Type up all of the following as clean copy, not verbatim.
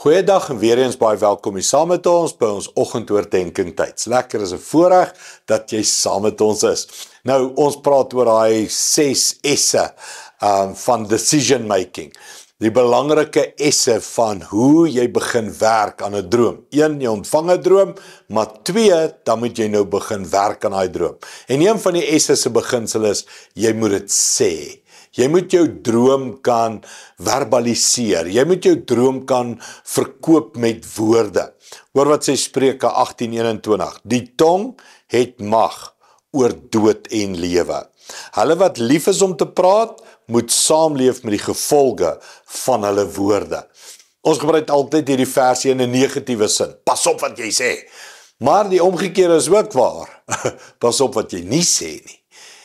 Goeiedag en weer eens baie welkom hier saam met ons by ons oggendoordenkings tyd. Lekker is 'n voorreg dat jy saam met ons is. Nou, ons praat oor daai 6 S'e van decision making. Die belangrike S'e van hoe jy begin werk aan 'n droom. 1, jy ontvang 'n droom, maar 2, dan moet jy nou begin werk aan daai droom. En een van die S'e se beginsel is, jy moet dit sê. Jy moet jou droom kan verbaliseer. Jy moet jou droom kan verkoop met woorde. Hoor wat sê Spreuke 18:21. Die tong het mag oor dood en lewe. Hulle wat lief is om te praat, moet saamleef met die gevolge van hulle woorde. Ons gebruik altyd hierdie versie in 'n negatiewe sin. Pas op wat jy sê. Maar die omgekeerde is ook waar. Pas op wat jy nie sê nie.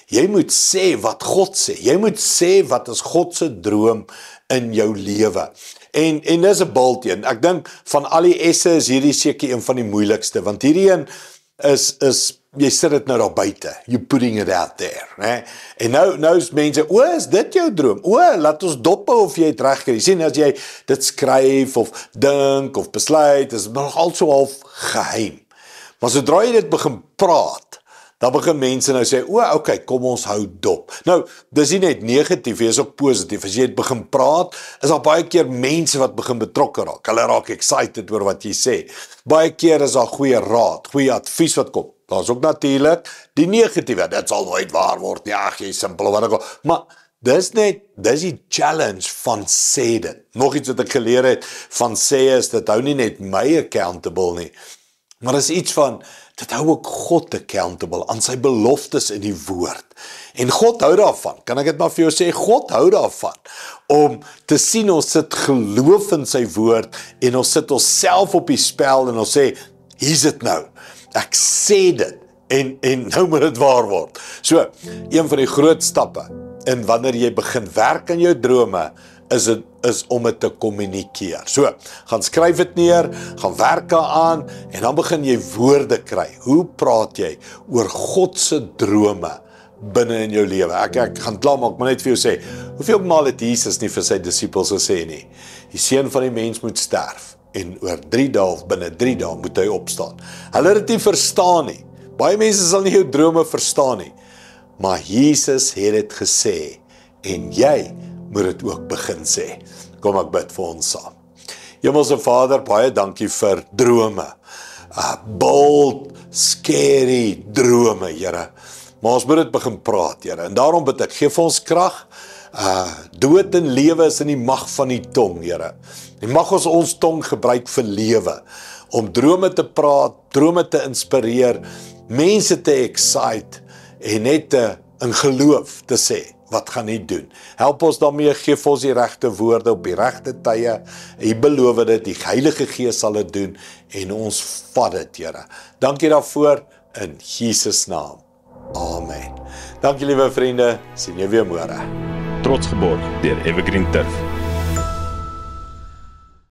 Jy moet sê wat God sê. Jy moet sê wat is God se droom in jou lewe. En dis 'n bultjie. Ek dink van al die S'e is hierdie seker een van die moeilikste, want hierdie een is jy sit dit nou daar buite. You putting it out there, né? En nou is mense, is dit jou droom? Laat ons dophou of jy het reg gekry. Sien, as jy dit skryf of dink of besluit, is nog al so half geheim. Maar sodra jy dit begin praat, dan begin mense nou sê, okay, kom ons hou dop. Nou, dis nie net negatief, jy is ook positief. As jy het begin praat, is daar baie keer mense wat begin betrokke raak. Hulle raak excited oor wat jy sê. Baie keer is daar goeie raad, goeie advies wat kom. Daar is ook natuurlik die negatiewe, dit sal nooit waar word nie, jy is simpel, wat ek al. Maar dis die challenge van sê dit. Nog iets wat ek geleer het van sê is, dit hou nie net my accountable nie, maar is iets van, dit hou ook God accountable aan sy beloftes in die woord. En God hou daarvan, kan ek dit maar vir jou sê, God hou daarvan, om te sien ons sit geloof in sy woord, en ons sit ons self op die spel, en ons sê, hier's dit nou, ek sê dit, en nou moet dit waar word. So, een van die groot stappe, en wanneer jy begin werk aan jou drome, is om dit te kommunikeer. So, gaan skryf dit neer, gaan werk aan, en dan begin jy woorde kry. Hoe praat jy oor God se drome binne in jou lewe? Ek gaan klaarmaak, maar net vir jou sê, hoeveel maal het Jesus nie vir sy disippels gesê nie, die seun van die mens moet sterf, en oor 3 dae of binne 3 dae moet hy opstaan. Hulle het dit nie verstaan nie. Baie mense sal nie jou drome verstaan nie, maar Jesus het dit gesê, en jy moet dit ook begin sê. Kom ek bid vir ons saam. Hemelse Vader, baie dankie vir drome. Bold, scary drome, Here. Maar ons moet dit begin praat, Here. En daarom bid ek, gee vir ons krag. Dood en lewe is in die mag van die tong, Here. En mag ons tong gebruik vir lewe, om drome te praat, drome te inspireer, mense te excite, en net in geloof te sê, wat gaan nie doen. Help ons daarmee, gee vir ons die regte woorde op die regte tye. U beloof dit, die Heilige Gees sal dit doen, en ons vat dit, Here. Dankie daarvoor, in Jesus naam. Amen. Dankie liewe vriende, sien jou weer môre. Trots geborg deur Evergreen Turf.